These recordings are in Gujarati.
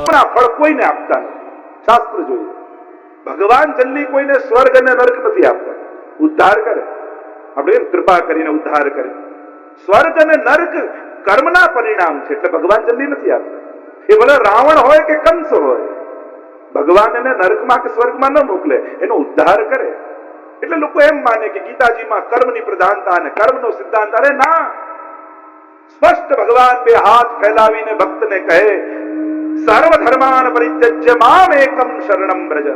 પાપના ફળ કોઈને આપતા નથી. શાસ્ત્ર જોઈએ, ભગવાન જલ્દી કોઈને સ્વર્ગ અને નર્ક નથી આપતા, ઉદ્ધાર કરે. આપણે કૃપા કરીને ઉદ્ધાર કરે. સ્વર્ગ અને નર્ક કર્મના પરિણામ છે, એટલે ભગવાન જલ્દી નથી આપતા. એ ભલે રાવણ હોય કે કંસ હોય, ભગવાન એને નર્કમાં કે સ્વર્ગમાં ન મોકલે, એનો ઉદ્ધાર કરે. એટલે લોકો એમ માને કે ગીતાજીમાં કર્મની પ્રધાનતા અને કર્મનો સિદ્ધાંત. અરે ના, સ્પષ્ટ ભગવાન બે હાથ ફેલાવીને ભક્તને કહે, સર્વ ધર્માન પરિત્યજ્ય મામ એકમ શરણમ વ્રજ.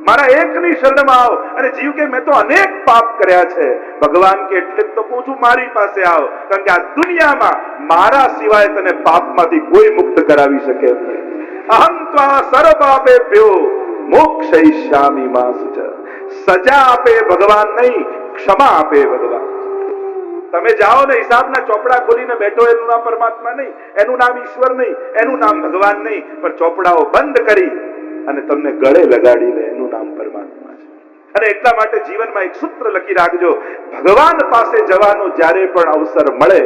મારા એકની શરણમાં આવો. અને જીવ કે મેં તો અનેક પાપ કર્યા છે. ભગવાન કે એટલે તો કહું છું, મારી પાસે આવો, કારણ કે આ દુનિયામાં મારા સિવાય તને પાપમાંથી કોઈ મુક્ત કરાવી શકે નહીં. અહં ત્વા સર્વ પાપેભ્યો મોક્ષયિષ્યામિ મા શુચ. સજા આપે ભગવાન નહીં, ક્ષમા આપે ભગવાન. તમે જાઓ ને હિસાબના ચોપડા ખોલીને બેઠો, એનું નામ પરમાત્મા નહીં, એનું નામ ઈશ્વર નહીં, એનું નામ ભગવાન નહીં, પણ ચોપડાઓ બંધ કરી અને તમને ગળે લગાડી લે, એનું નામ પરમાત્મા છે. અને એટલા માટે જીવનમાં એક સૂત્ર લખી રાખજો, ભગવાન પાસે જવાનો જ્યારે પણ અવસર મળે,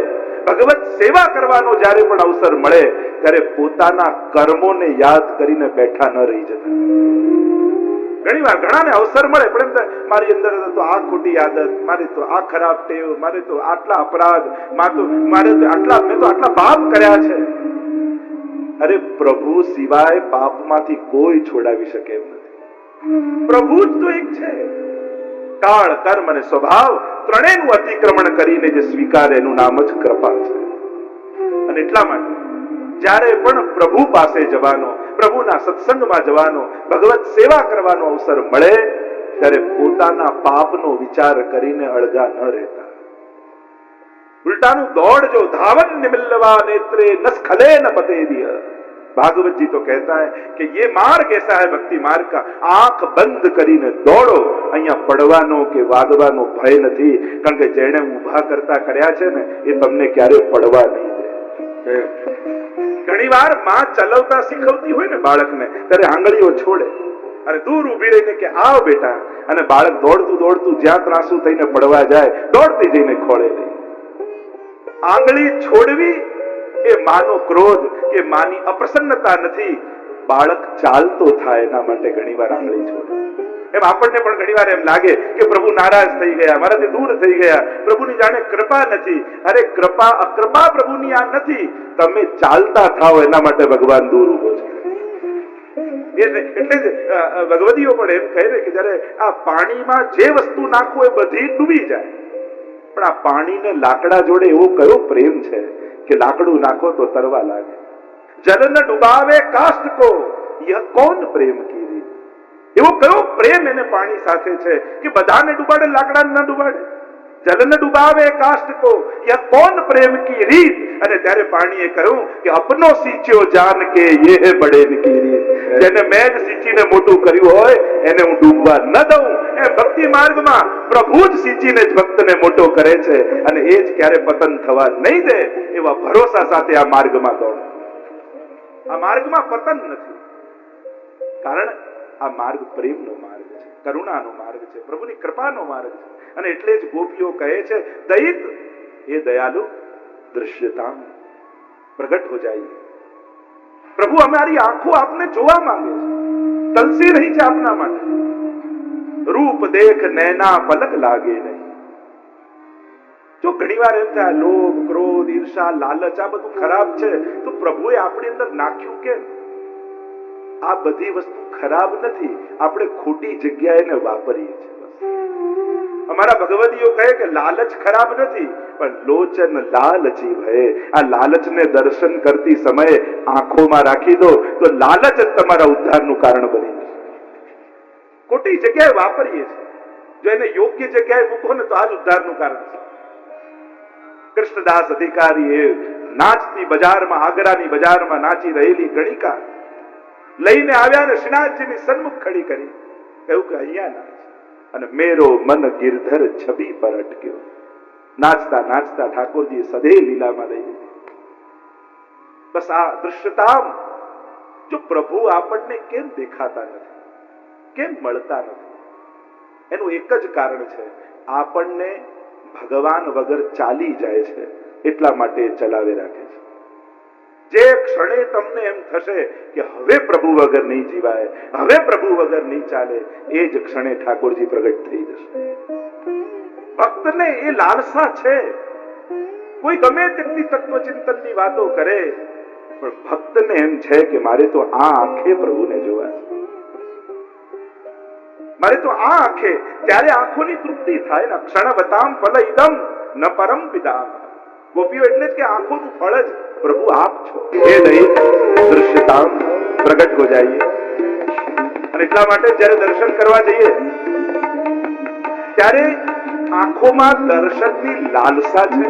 ભગવત સેવા કરવાનો જ્યારે પણ અવસર મળે, ત્યારે પોતાના કર્મોને યાદ કરીને બેઠા ન રહી જતા. ઘણી વાર ઘણાને અવસર મળે, પણ એમ મારી અંદર તો આ ખોટી આદત, મારી તો આ ખરાબ ટેવ, મારે તો આટલા અપરાધ, મારે તો આટલા, મેં તો આટલા પાપ કર્યા છે. અરે પ્રભુ સિવાય પાપમાંથી કોઈ છોડાવી શકે એમ નથી. પ્રભુ જ તો એક છે. કાળ, કર્મ અને સ્વભાવ ત્રણેયનું અતિક્રમણ કરીને જે સ્વીકારે, એનું નામ જ કૃપા છે. અને એટલા માટે જ્યારે પણ પ્રભુ પાસે જવાનો, પ્રભુના સત્સંગમાં જવાનો, ભગવત સેવા કરવાનો અવસર મળે, ત્યારે પોતાના પાપનો વિચાર કરીને અળગા ન રહેતા. ઉલટાનું દોડજો, धावन निमिल्लवा नेत्रे न स्खले न पते दिया. भागवत जी तो कहता है कि ये मार्ग ऐसा है भक्ति मार्ग का, आंख બંધ કરીને દોડો. અહીંયા પડવાનો કે વાગવાનો ભય નથી, કારણ કે જેણે ઊભા કરતા કર્યા છે ને, એ તમને ક્યારે પડવા નહીં દે. ઘણી વાર માં ચલાવતા શીખવતી હોય ને બાળકને, ત્યારે આંગળીઓ છોડે અને દૂર ઉભી રહીને કે આવ બેટા, અને બાળક દોડતું દોડતું જ્યાં ત્રાસુ થઈને પડવા જાય, દોડતી જઈને ખોળે લે. આંગળી છોડવી એ માનો ક્રોધ કે માની અપ્રસન્નતા નથી, બાળક ચાલતો થાય એના માટે ઘણી વાર આંગળી છોડે. એમ આપણને પણ ઘણી વાર એમ લાગે કે પ્રભુ નારાજ થઈ ગયા, મારાથી દૂર થઈ ગયા, પ્રભુની જાણે કૃપા નથી. અરે કૃપા અકૃપા પ્રભુની આ નથી, તમે ચાલતા થાઓ એના માટે ભગવાન દૂર ઉભો છે. એટલે જ ભગવદીઓ પણ એમ કહે ને કે જયારે આ પાણીમાં જે વસ્તુ નાખો એ બધી ડૂબી જાય, પણ આ પાણીને લાકડા જોડે એવો કયો પ્રેમ છે કે લાકડું નાખો તો તરવા લાગે. જલ ન ડુબાવે કાષ્ઠ કો, યહ કોન પ્રેમ કી રીત. એવો કયો પ્રેમ એને પાણી સાથે છે કે બધાને ડુબાડે, લાકડાને ન ડુબાડે. જલ ન ડુબાવે કાષ્ઠ કો, યહ કોન પ્રેમ કી રીત. અને ત્યારે પાણીએ કહ્યું કે અપનો સિંચ્યો જાન કે યે હે બડે કી રીત. જેને મેં જ સિંચીને મોટું કર્યું હોય એને હું ડૂબવા ન દઉં. એ ભક્તિ માર્ગમાં પ્રભુ જ સિંચીને જ ભક્તને મોટો કરે છે, અને એ જ ક્યારે પતન થવા નહીં દે, એવા ભરોસા સાથે આ માર્ગમાં દોડો. આ માર્ગમાં પતન નથી, કારણ આ માર્ગ પ્રેમનો માર્ગ છે, કરુણાનો માર્ગ છે, પ્રભુની કૃપાનો માર્ગ છે. અને એટલે જ ગોપીઓ કહે છે, દયિત એ દયાલુ દૃશ્યતા પ્રગટ હો જાય. પ્રભુ અમારી આંખો આપને જોવા માંગે છે, તલસી રહી છે આપના માટે. રૂપ દેખ નૈના પલક લાગે નહીં. જો ઘણી વાર એમ થાય લોભ, ક્રોધ, ઈર્ષા, લાલચ આ બધું ખરાબ છે, તો પ્રભુએ આપણી અંદર નાખ્યું કેમ? આ બધી વસ્તુ ખરાબ નથી, આપણે ખોટી જગ્યાએ એને વાપરીએ છીએ. અમારા ભગવદીઓ કહે કે લાલચ ખરાબ નથી, પણ લોચન લાલચી ભય. આ લાલચને દર્શન કરતી સમયે આંખોમાં રાખી દો તો લાલચ જ તમારા ઉદ્ધારનું કારણ બની જશે. ખોટી જગ્યાએ વાપરીએ છીએ, જો એને યોગ્ય જગ્યાએ મૂકો ને તો આ જ ઉદ્ધારનું કારણ છે. કૃષ્ણદાસ અધિકારી એ નાચતી બજારમાં, આગ્રાની બજારમાં નાચી રહેલી ગણિકા લઈને આવ્યા ને શ્રીનાથજીની સન્મુખ ખડી કરી, કહ્યું કે અહીંયા નાચ. અને મેરો મન ગિરધર છબી પર અટક્યો. નાચતા નાચતા ઠાકોરજી સદે લીલામાં લઈ લીધી. બસ આ દૃશ્યતા. જો પ્રભુ આપણને કેમ દેખાતા નથી, કેમ મળતા નથી, એનું એક જ કારણ છે, આપણને ભગવાન વગર ચાલી જાય છે, એટલા માટે ચલાવી રાખે છે. જે ક્ષણે તમને એમ થશે કે હવે પ્રભુ વગર નહીં જીવાય, હવે પ્રભુ વગર નહીં ચાલે, એ જ ક્ષણે ઠાકોરજી પ્રગટ થઈ જશે. ભક્તને એ લાલસા છે. કોઈ ગમે તેટલી તત્વચિંતનની વાતો કરે, પણ ભક્તને એમ છે કે મારે તો આ આંખે પ્રભુને જોવા છે, મારે તો આ આંખે. ત્યારે આંખોની તૃપ્તિ થાય ને. ક્ષણવતામ ફલ ઇદમ ન પરમ પિદામ. ગોપીઓ એટલે જ કે આંખોનું ફળ જ પ્રભુ આપ છો. એ નહીં દૃશ્યતામ પ્રગટ હો જાઈએ. અને એટલા માટે જયારે દર્શન કરવા જઈએ ત્યારે આંખોમાં દર્શનની લાલસા છે.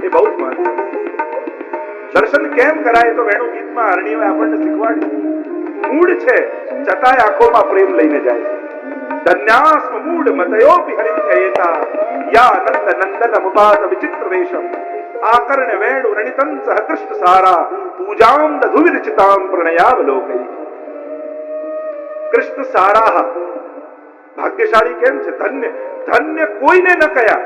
એ બહુ જ મહત્વ. દર્શન કેમ કરાય તો વેણુ ગીતમાં હરણીએ આપણને શીખવાડ્યું. મૂળ છે છતાંય આંખોમાં પ્રેમ લઈને જાય છે. ધન્યાસ્મ મૂળ મતયોપી હરિ કહેતા યા નંદ નંદન મુપાત વિચિત્ર વેશમ આકર્ણ વેણુ રણિતં સહ કૃષ્ણ સારા પૂજામ દધુ વિરચિતામ પ્રણયાવલોકૈ. કૃષ્ણ સારા ભાગ્યશાળી કેમ છે? ધન્ય ધન્ય કોઈને ન કયા,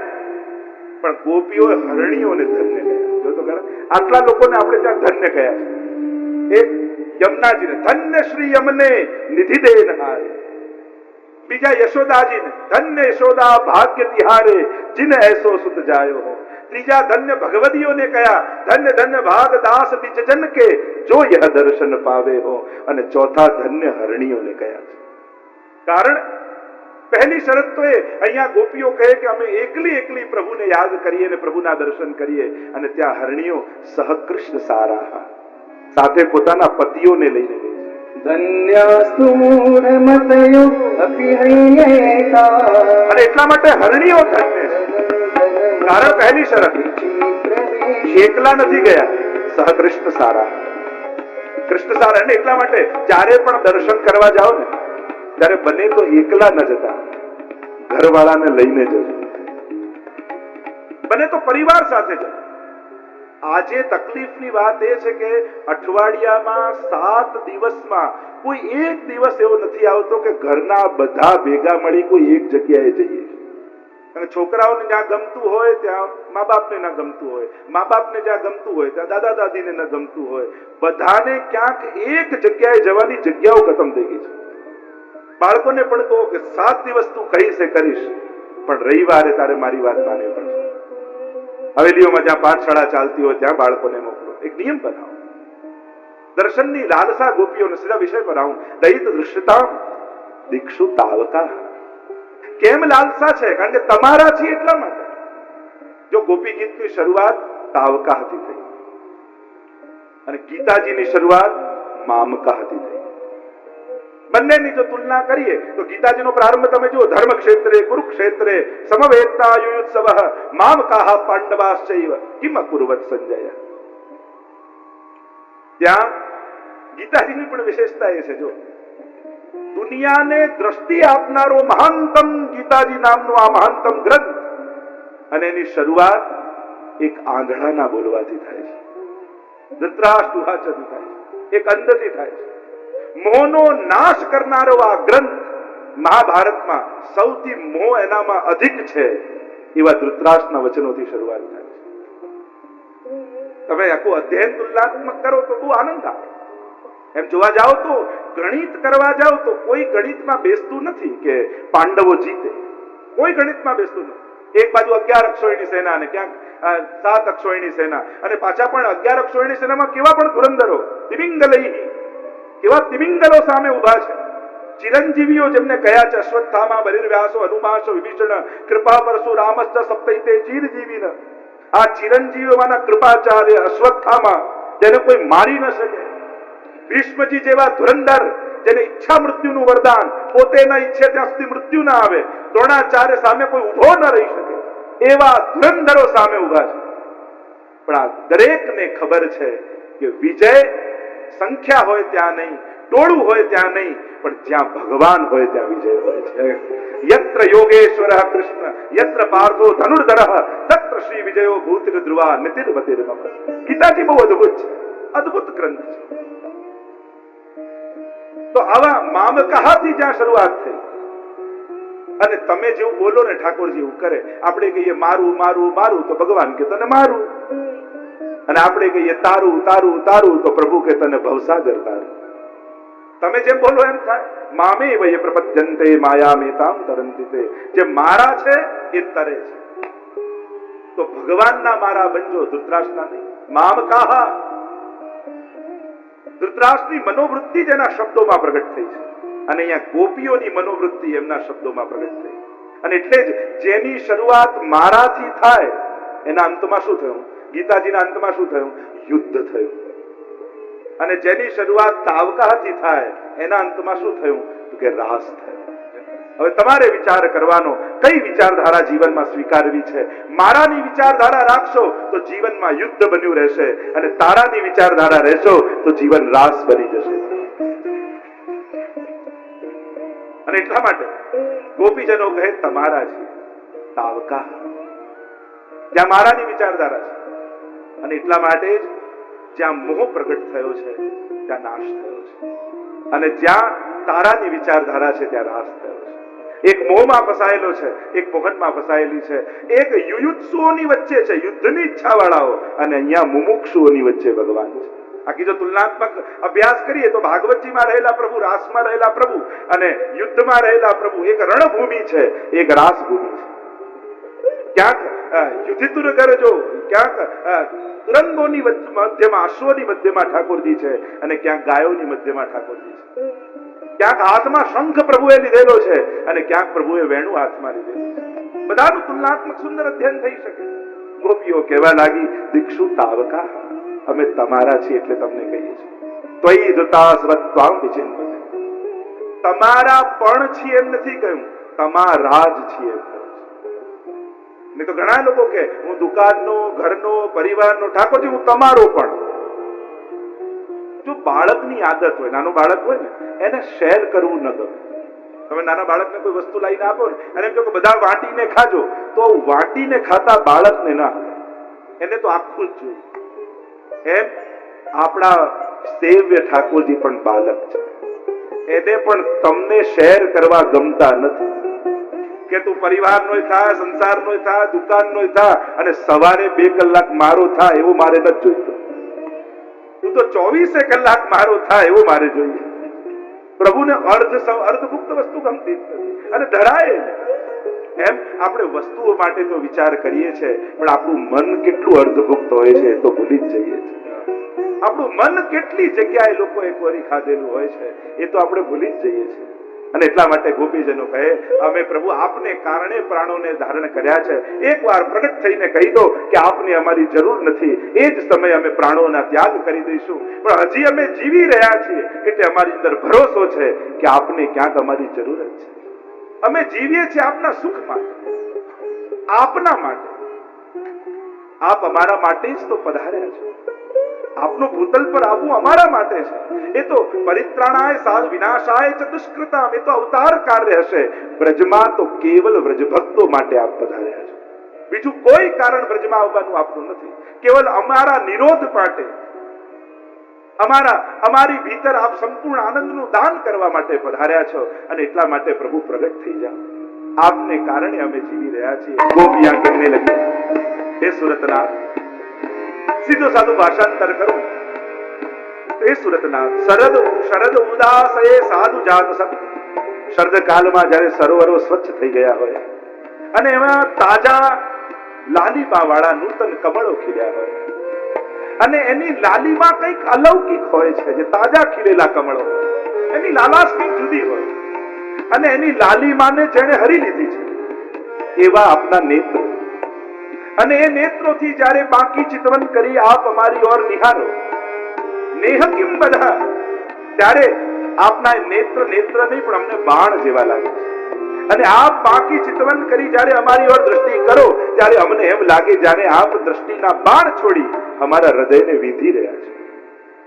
પણ ગોપીઓએ હરણીઓને ધન્ય કહ્યા. જો તો ખરા, આટલા લોકોને આપણે ત્યાં ધન્ય કહ્યા છે. એક યમુનાજીને ધન્ય શ્રી યમને નિધિ દેન હારે, બીજા યશોદાજીને ધન્ય યશોદા ભાગ્ય તિહારે જીન એસો સુત જાયો હો, ત્રીજા ધન્ય ભગવદીઓને કયા ધન્ય ધન્ય ભાગ દાસ નિજજન કે જો યહ દર્શન પાવે હો, અને ચોથા ધન્ય હરણીઓને કયા છે. કારણ પહેલી શરત તો એ અહીંયા ગોપીઓ કહે કે અમે એકલી એકલી પ્રભુને યાદ કરીએ ને પ્રભુના દર્શન કરીએ, અને ત્યાં હરણીઓ સહકૃષ્ણ સારા સાથે પોતાના પતિઓને લઈને ગઈ છે. ધન્યાસ્તુ મૂઢમતયો અપિહ્યતા. અને એટલા માટે હરણીઓ ધન્ય છે. કારણ પહેલી શરત એકલા નથી ગયા, સહકૃષ્ણ સારા. કૃષ્ણ સારા ને એટલા માટે જ્યારે પણ દર્શન કરવા જાઓ ને ત્યારે બને તો એકલા ન જતા, ઘરવાળાને લઈને જજો. બને તો પરિવાર સાથે જજો. આજે તકલીફની વાત એ છે કે અઠવાડિયામાં 7 દિવસમાં કોઈ એક દિવસ એવો નથી આવતો કે ઘરના બધા ભેગા મળી કોઈ એક જગ્યાએ જઈએ. અને છોકરાઓને જ્યાં ગમતું હોય ત્યાં મા બાપને ન ગમતું હોય, મા બાપને જ્યાં ગમતું હોય ત્યાં દાદા દાદીને ન ગમતું હોય, બધાને ક્યાંક એક જગ્યાએ જવાની જગ્યાઓ ખતમ થઈ ગઈ છે. બાળકોને પણ કહો કે 7 દિવસ તું કહીશ એ કરીશ, પણ રવિવારે તારે મારી વાત માનવી પડશે. હવેલીઓમાં જ્યાં પાઠશાળા ચાલતી હોય ત્યાં બાળકોને મોકલો. એક નિયમ બનાવો. દર્શનની લાલસા ગોપીઓને સીધા વિષય પર આવું. દૈત દૃશ્યતા દીક્ષુ તાવકા. કેમ લાલસા છે? કારણ કે તમારા છે એટલા માટે. જો ગોપી ગીતની શરૂઆત તાવકાથી થઈ અને ગીતાજીની શરૂઆત મામકાથી થઈ. બંનેની જો તુલના કરીએ તો ગીતાજીનો પ્રારંભ તમે જુઓ, ધર્મ ક્ષેત્રે કુરુક્ષેત્રે સમવેતા યુયુત્સવ મામકાહ પાંડવાશ્ચૈવ કિમ અકુર્વત સંજય. ત્યાં ગીતાજીની પણ વિશેષતા એ છે, જો દુનિયાને દ્રષ્ટિ આપનારો મહાનતમ ગીતાજી નામનો આ મહાનતમ ગ્રંથ, અને એની શરૂઆત એક આંધળાના બોલવાથી થાય છે, ધૃતરાષ્ટ્રથી થાય છે, એક અંધથી થાય છે. મોહનો નાશ કરનારો આ ગ્રંથ મહાભારતમાં સૌથી મોહ એનામાં અધિક છે એવા ધૃતરાષ્ટ્રના વચનોથી શરૂઆત થાય છે. તમે આખું અધ્યયન તુલનાત્મક કરો તો બહુ આનંદ આવે. એમ જોવા જાઓ તો ગણિત કરવા જાઓ તો કોઈ ગણિતમાં બેસતું નથી કે પાંડવો જીતે. કોઈ ગણિતમાં બેસતું નથી. એક બાજુ 11 અક્ષોહિણી સેના અને ક્યાંક 7 અક્ષોહિણી સેના, અને પાછા પણ 11 અક્ષોહિણી સેનામાં કેવા પણ ધુરંધરો તિમિંગલઈ, કેવા તિમિંગલો સામે ઉભા છે. ચિરંજીવીઓ જેમને કયા છે, અશ્વત્થામા બલિર્વ્યાસો હનુમાશ વિભીષણ કૃપા પરશુરામશ્ચ સપ્તૈતે ચિરજીવીન. આ ચિરંજીવીઓમાંના કૃપાચાર્ય અશ્વત્થામા જેને કોઈ મારી ન શકે, ભીષ્મજી જેવા ધુરંધર જેને ઈચ્છા મૃત્યુનું વરદાન, પોતે ન ઈચ્છે ત્યાં સુધી મૃત્યુ ના આવે, દ્રોણાચાર્ય સામે કોઈ ઉભો ન રહી શકે, એવા ધુરંધરો સામે ઉભા છે. પણ આ દરેકને ખબર છે કે વિજય સંખ્યા હોય ત્યાં નહીં, ટોળું હોય ત્યાં નહીં, પણ જ્યાં ભગવાન હોય ત્યાં વિજય હોય છે. યત્ર યોગેશ્વર કૃષ્ણ યત્ર પાર્થો ધનુર્ધરઃ તત્ર શ્રી વિજયો ભૂતિર ધ્રુવા નિતિર્મતિર્મમ. ગીતાજી બહુ અદ્ભુત છે, અદ્ભુત ગ્રંથ છે. તો આવા મામકાથી જ્યાં શરૂઆત થઈ, અને તમે જેવું બોલો ને ઠાકોરજી એવું કરે. આપણે કહીએ મારું મારું મારું તો ભગવાન કે તને મારું. અને આપણે કહીએ તારું તારું તારું, તો પ્રભુ કે તને ભવસાગર તારું. તમે જેમ બોલો એમ થાય. મામે વય પ્રપદ્યંતે માયામેતામ તરંતિ તે. જે મારા છે એ તરે છે. તો ભગવાનના મારા બનજો, ધૃતરાષ્ટ્રના નહીં. મામ કાહા. ધૃતરાષ્ટ્રની મનોવૃત્તિ જેના શબ્દોમાં પ્રગટ થઈ છે, અને અહીંયા ગોપીઓની મનોવૃત્તિ એમના શબ્દોમાં પ્રગટ થઈ. અને એટલે જ જેની શરૂઆત મારાથી થાય એના અંતમાં શું થયું? ગીતાજીના અંતમાં શું થયું? યુદ્ધ થયું. અને જેની શરૂઆત તાવકાથી થાય એના અંતમાં શું થયું? તો કે રાસ થયો. હવે તમારે વિચાર કરવાનો, કઈ વિચારધારા જીવનમાં સ્વીકારવી છે. મારાની વિચારધારા રાખશો તો જીવનમાં યુદ્ધ બન્યું રહેશે, અને તારાની વિચારધારા રહેશો તો જીવન રાસ બની જશે. અને એટલા માટે ગોપીજનો કહે તમારા છે તાવકા, જ્યાં મારાની વિચારધારા છે. અને એટલા માટે જ જ્યાં મોહ પ્રગટ થયો છે ત્યાં નાશ થયો છે, અને જ્યાં તારાની વિચારધારા છે ત્યાં રાસ થયો છે. એક મોહમાં ફસાયેલો છે, એક મોહનમાં ફસાયેલી છે. એક યુયુત્સુઓની વચ્ચે છે, યુદ્ધની ઈચ્છા વાળાઓ, અને અહીંયા મુમુક્ષુઓની વચ્ચે ભગવાન છે. આખી જો તુલનાત્મક અભ્યાસ કરીએ તો ભાગવતજીમાં રહેલા પ્રભુ, રાસમાં રહેલા પ્રભુ, અને યુદ્ધમાં રહેલા પ્રભુ એક રણભૂમિ છે, એક રાસભૂમિ છે. ક્યાંક યુધિતુર કરજો, ક્યાંક તુરંગોની મધ્યમાં, અશ્વની મધ્યમાં ઠાકોરજી છે, અને ક્યાંક ગાયોની મધ્યમાં ઠાકોરજી છે. ક્યાંક હાથમાં શંખ પ્રભુએ લીધેલો છે, અને ક્યાંક પ્રભુએ વેણુ હાથમાં લીધેલું છે. બધાનું તુલનાત્મક સુંદર અધ્યયન થઈ શકે. ગોપીઓ કહેવા લાગી દીક્ષુ તાવકા, અમે તમારા છીએ એટલે તમને કહીએ છીએ. ત્વયી ધૃતાસ્વત્વામ વિચિંતતે. તમારા પણ છીએ એમ નથી કહ્યું, તમારા જ છીએ એમ કહ્યું. નહીં તો ઘણા લોકો કે હું દુકાનનો, ઘરનો, પરિવારનો, ઠાકોરજી હું તમારો પણ. જો બાળકની આદત હોય, નાનું બાળક હોય ને, એને શેર કરવું ન ગમે. તમે નાના બાળકને કોઈ વસ્તુ લાવીને આપો ને અને એમ કહો કે બધા વાટીને ખાજો, તો વાટીને ખાતા બાળકને ના આવે, એને તો આખું જ જોઈએ. એમ આપણા સેવ્ય ઠાકોરજી પણ બાલક છે. એને પણ તમને શેર કરવા ગમતા નથી કે તું પરિવારનો થા, સંસારનો થા, દુકાનનો થા, અને સવારે 2 કલાક મારો થા એવું મારે નથી જોઈતું. તું તો 24 કલાક મારો થા એવું મારે જોઈએ. પ્રભુને અર્ધભુક્ત વસ્તુ ગમતી અને ધરાય. એમ આપણે વસ્તુઓ માટે તો વિચાર કરીએ છીએ, પણ આપણું મન કેટલું અર્ધભુક્ત હોય છે તો ભૂલી જ જઈએ છીએ. આપણું મન કેટલી જગ્યાએ લોકોએ કોરી ખાધેલું હોય છે એ તો આપણે ભૂલી જ જઈએ છીએ. અને એટલા માટે ગોપીજનો કહે અમે પ્રભુ આપને કારણે પ્રાણોને ધારણ કર્યા છે. એકવાર પ્રગટ થઈને કહી દો કે આપને અમારી જરૂર નથી, એ જ સમયે અમે પ્રાણોના ત્યાગ કરી દઈશું. પણ હજી અમે જીવી રહ્યા છીએ એટલે અમારી અંદર ભરોસો છે કે આપને ક્યાંક અમારી જરૂરત છે. અમે જીવીએ છીએ આપના સુખ માટે, આપના માટે. આપ અમારા માટે જ તો પધાર્યા છે. આપનું ભૂતલ પર આવવું અમારા માટે છે. એ તો પરિત્રાણાય સાધ વિનાશાય ચ દુષ્કૃતામ, એ તો અવતાર કાર્ય હશે. બ્રજમાં તો કેવલ વ્રજભક્તો માટે આપ પધાર્યા છે. બીજું કોઈ કારણ બ્રજમાં આવવાનું આપનું નથી. કેવલ અમારા નિરોધ માટે, અમારી ભીતર આપ સંપૂર્ણ આનંદનું દાન કરવા માટે પધાર્યા છો. અને એટલા માટે પ્રભુ પ્રગટ થઈ જાઓ. આપને કારણે અમે જીવી રહ્યા છીએ. ગોપિયા કહેને લગી, હે સુરતનાથ, સીધો સાધુ ભાષાંતર કરું. હે સુરતનાથ, શરદ ઉદાસએ સાધુ જાત સત. શરદ કાલમાં જ્યારે સરોવરો સ્વચ્છ થઈ ગયા હોય અને એમાં તાજા લાલીમા વાળા નૂતન કમળો ખીલ્યા હોય, અને એની લાલીમાં કંઈક અલૌકિક હોય છે. જે તાજા ખીલેલા કમળો હોય એની લાલાશ કંઈક જુદી હોય, અને એની લાલીમાને જેણે હરી લીધી છે એવા આપના નેત્રો. અને એ નેત્રોથી જ્યારે બાકી ચિતવન કરી આપ અમારી ઓર નિહારો, નેહ કિમ બધા, ત્યારે આપના નેત્ર નેત્ર નહીં પણ અમને બાણ જેવા લાગે છે. અને આપ બાકી ચિતવન કરી જ્યારે અમારી ઓર દ્રષ્ટિ કરો ત્યારે અમને એમ લાગે જાણે આપ દ્રષ્ટિના બાણ છોડી અમારા હૃદયને વીંધી રહ્યા છે.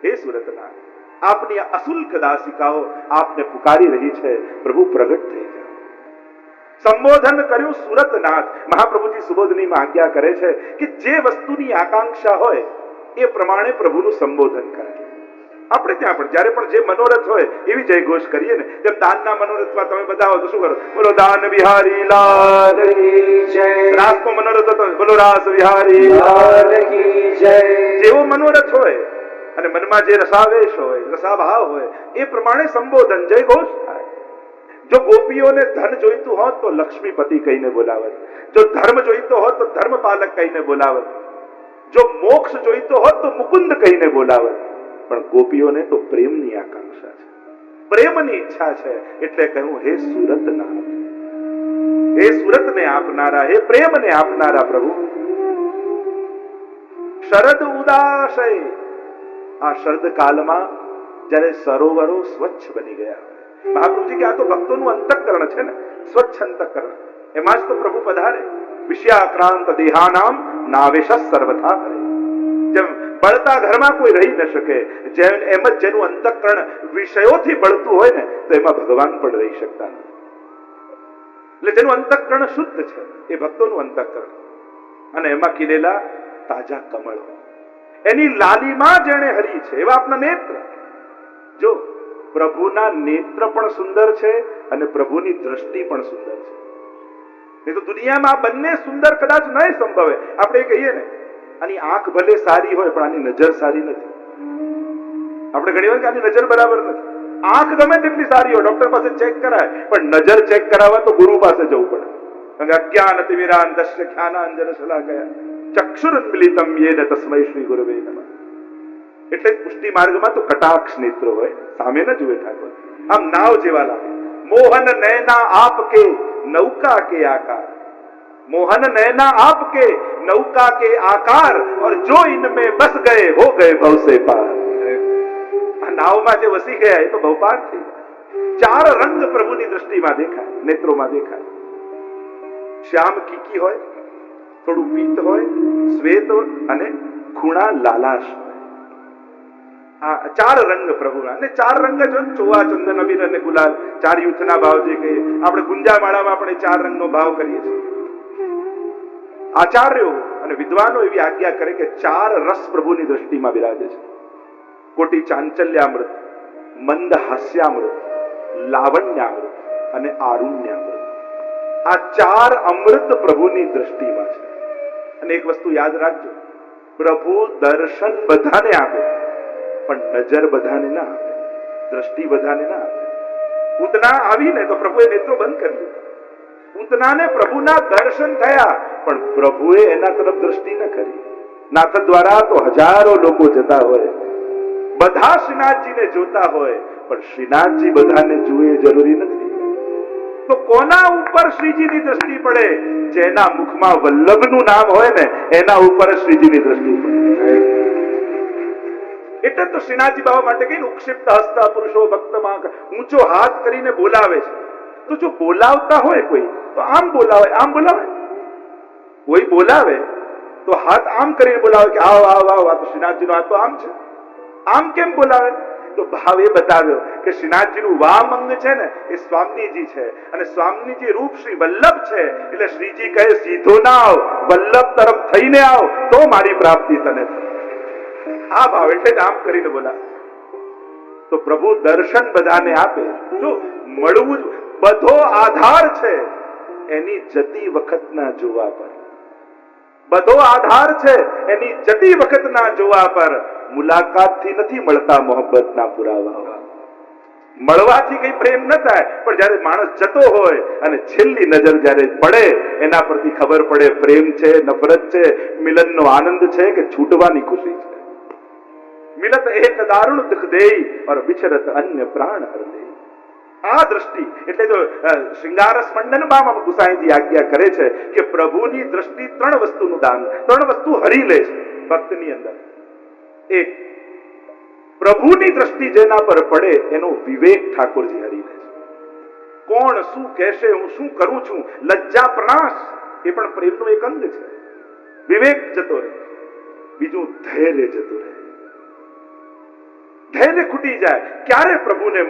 હે સુરતનાથ, આપની અશુલ્ક દાસિકાઓ આપને પુકારી રહી છે. પ્રભુ પ્રગટ થઈ જાય. સંબોધન કર્યું સુરતનાથ. મહાપ્રભુજી સુબોધનીમાં આજ્ઞા કરે છે કે જે વસ્તુની આકાંક્ષા હોય એ પ્રમાણે પ્રભુનું સંબોધન કરે. આપણે ત્યાં પણ જ્યારે પણ જે મનોરથ હોય એવી જય ઘોષ કરીએ ને. જેમ દાનના મનોરથમાં તમે બધા હો તો શું કરો? બોલો દાન બિહારી લાલ કી જય. રાસનો મનોરથ હતો, બોલો રાસ બિહારી લાલ કી જય. જેવો મનોરથ હોય અને મનમાં જે રસાવેશ હોય, રસાભાવ હોય, એ પ્રમાણે સંબોધન જય ઘોષ થાય. જો ગોપીઓને ધન જોઈતું હોત તો લક્ષ્મીપતિ કહીને બોલાવત, જો ધર્મ જોઈતો હોત તો ધર્મપાલક કહીને બોલાવત, જો મોક્ષ જોઈતો હોત તો મુકુંદ કહીને બોલાવત. પણ ગોપીઓને તો પ્રેમની આકાંક્ષા છે, પ્રેમની ઈચ્છા છે. એટલે કહ્યું, હે સુરતનાથ, હે સુરતને આપનારા, હે પ્રેમને આપનારા પ્રભુ. શરદ ઉદાસય, આ શરદ કાલમાં જ્યારે સરોવરો સ્વચ્છ બની ગયા, મહાપ્રભુજી કે આ તો ભક્તોનું અંતઃકરણ છે ને, સ્વચ્છ અંતઃકરણ, એમાં જ તો પ્રભુ પધારે. વિષયાક્રાંત દેહાનામ નાવેશ સર્વથા કરે. જેમ બળતા ઘરમાં કોઈ રહી ન શકે, જેમ એમ જ જેનું અંતઃકરણ વિષયોથી બળતું હોય ને, તો એમાં ભગવાન પણ રહી શકતા નથી. એટલે જેનું અંતઃકરણ શુદ્ધ છે એ ભક્તોનું અંતઃકરણ, અને એમાં ખીલેલા તાજા કમળ, એની લાલીમાં જેણે હરી છે એવા આપના નેત્ર. જો પ્રભુના નેત્ર પણ સુંદર છે અને પ્રભુની દ્રષ્ટિ પણ સુંદર છે. નહીં તો દુનિયામાં આ બંને સુંદર કદાચ નહીં સંભવે. આપણે કહીએ ને, આની આંખ ભલે સારી હોય પણ આની નજર સારી નથી. આપણે ઘણી વાર કે આની નજર બરાબર નથી. આંખ ગમે તેટલી સારી હોય, ડોક્ટર પાસે ચેક કરાય, પણ નજર ચેક કરાવવા તો ગુરુ પાસે જવું પડે. કારણ કે અજ્ઞાન તિમિરાન દશ્ય ખ્યાનાંજન શલાકયા ચક્ષુરુન્મિલિતમ યેન તસ્મૈ શ્રી ગુરવે નમઃ. એટલે પુષ્ટિ માર્ગમાં તો કટાક્ષ નેત્રો હોય, સામે ન જુએ ઠાકોર, આમ નાવ જેવા લાગે. મોહન નૈના આપકે નૌકા કે આકાર, मोहन नैना आपके नौका के आकार, और जो इनमें बस गए हो गए भव से पार. આ નાવમાં જે વસી ગયા એ તો ભવપાર થઈ ગયા. ચાર રંગ પ્રભુની દ્રષ્ટિમાં દેખાય, નેત્રોમાં દેખાય. શ્યામ કીકી હોય, થોડું પીત હોય, શ્વેત અને ખૂણા લાલાશ હોય. આ ચાર રંગ પ્રભુના. અને ચાર રંગ જો ચોવા, ચંદન, અબીર અને ગુલાલ, ચાર યુથના ભાવ જે કહીએ આપણે. ગુંજામાળામાં આપણે ચાર રંગનો ભાવ કરીએ છીએ. આચાર્યો અને વિદ્વાનો એવી આજ્ઞા કરે કે ચાર રસ પ્રભુની દ્રષ્ટિમાં બિરાજે છે. કોટી ચાંચલ્યામૃત, મંદ હાસ્યામૃત, લાવણ્યામૃત અને આરુણ્યામૃત. આ ચાર અમૃત પ્રભુની દ્રષ્ટિમાં છે. અને એક વસ્તુ યાદ રાખજો, પ્રભુ દર્શન બધાને આપે પણ નજર બધાને ના આપે, દ્રષ્ટિ બધાને ના આપે. પૂતના આવીને તો પ્રભુએ નેત્રો બંધ કરી દીધા. પૂતનાને પ્રભુના દર્શન થયા પણ પ્રભુએ એના તરફ દ્રષ્ટિ ન કરી. નાથ દ્વારા તો હજારો લોકો જતા હોય, બધા શ્રીનાથજીને જોતા હોય, પણ શ્રીનાથજી બધાને જુએ જરૂરી નથી. તો કોના ઉપર શ્રીજીની દ્રષ્ટિ પડે? જેના મુખમાં વલ્લભનું નામ હોય ને, એના ઉપર શ્રીજીની દ્રષ્ટિ પડે. એટલે તો શ્રીનાથજી બાબા માટે કઈ ઉક્ષિપ્ત હસ્ત પુરુષો ભક્તમાં ઊંચો હાથ કરીને બોલાવે છે. તો જો બોલાવતા હોય કોઈ તો આમ બોલાવે, આમ બોલાવે. કોઈ બોલાવે તો હાથ આમ કરીને બોલાવે કે આવો આવો આવો, આ તો શ્રીનાથજીનો હાથ તો આમ છે. આમ કેમ બોલાવે? તો ભાવ એ બતાવ્યો કે શ્રીનાથજીનું વામ અંગ છે ને એ સ્વામીજી છે, અને સ્વામીજી રૂપ શ્રી વલ્લભ છે. એટલે શ્રીજી કહે સીધો ના આવ, વલ્લભ તરફ થઈને આવ તો મારી પ્રાપ્તિ તને. આ ભાવ એટલે જ આમ કરીને બોલાવે. તો પ્રભુ દર્શન બધાને આપે. જો મળવું બધો આધાર છે એની જતી વખતના જોવા પર. બધો આધાર છે એની જતી વખતના જોવા પર. મુલાકાતથી નથી મળતા મોહબ્બતના પુરાવા. મળવાથી કઈ પ્રેમ ન થાય, પણ જયારે માણસ જતો હોય અને છેલ્લી નજર જયારે પડે એના પરથી ખબર પડે પ્રેમ છે, નફરત છે, મિલનનો આનંદ છે કે છૂટવાની ખુશી છે. મિલત એક દારુણ દુઃખ દેઈ और વિચરત અન્ય પ્રાણ હર દે. આ દ્રષ્ટિ એટલે જો શૃંગારસ મંડનમાં ગુસાઈજી આજ્ઞા કરે છે કે પ્રભુની દ્રષ્ટિ ત્રણ વસ્તુનું દાન, ત્રણ વસ્તુ હરી લે છે ભક્તની અંદર. એક, પ્રભુની દ્રષ્ટિ જેના પર પડે એનો વિવેક ઠાકોરજી હરી લે છે. કોણ શું કહેશે, હું શું કરું છું, લજ્જા પ્રણાશ એ પણ પ્રેમનું એક અંગ છે. વિવેક જતો રહે. બીજું ધૈર્ય જતો રહે. ધૈર્ય ખૂટી જાય ક્યારે? પ્રભુને